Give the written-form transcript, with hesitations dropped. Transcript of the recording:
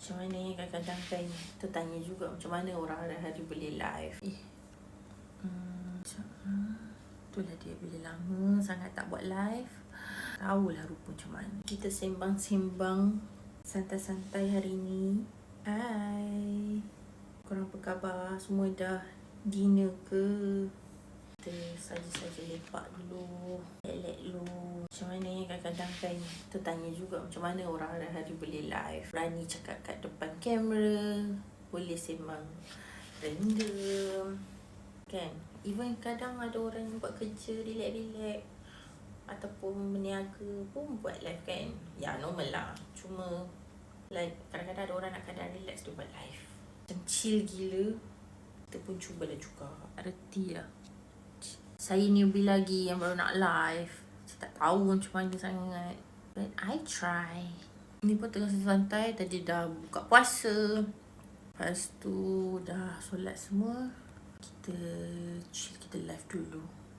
Macam mana kadang-kadang kan tertanya juga macam mana orang hari-hari boleh live. Itulah dia, bila lama sangat tak buat live, tahulah rupa macam mana. Kita sembang-sembang santai-santai hari ni. Hai, korang apa khabar? Semua dah dinner ke? Kita saja-saja lepak dulu, relax dulu. Macam mana kadang-kadang kan tertanya juga macam mana orang hari-hari boleh live, berani cakap kat depan kamera, boleh sembang random kan. Even kadang ada orang yang buat kerja relax-relax ataupun berniaga pun buat live kan. Ya normal lah, cuma like kadang-kadang ada orang nak kadang relax tu buat live macam chill gila. Kita pun cubalah juga, reti lah. Saya newbie lagi yang baru nak live, saya tak tahu macam mana sangat, but I try. Ni pun tengah santai, tadi dah buka puasa, lepas tu dah solat semua. Kita chill, kita live dulu.